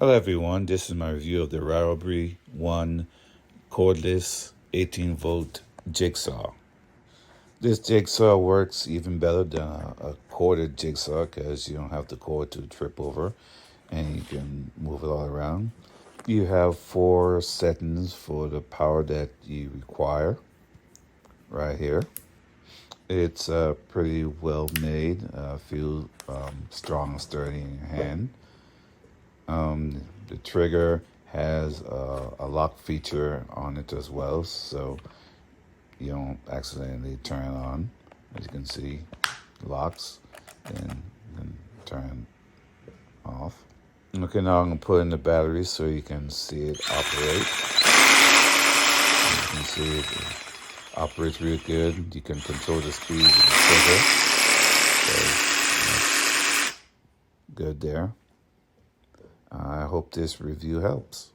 Hello everyone, this is my review of the Rarabri One cordless 18-volt jigsaw. This jigsaw works even better than a corded jigsaw because you don't have the cord to trip over and you can move it all around. You have 4 settings for the power that you require right here. It's pretty well made, feel strong and sturdy in your hand. The trigger has a lock feature on it as well, so you don't accidentally turn it on. As you can see, locks and then turn off. Okay, now I'm going to put in the battery so you can see it operate. You can see it operates real good. You can control the speed with the trigger. So, good there. I hope this review helps.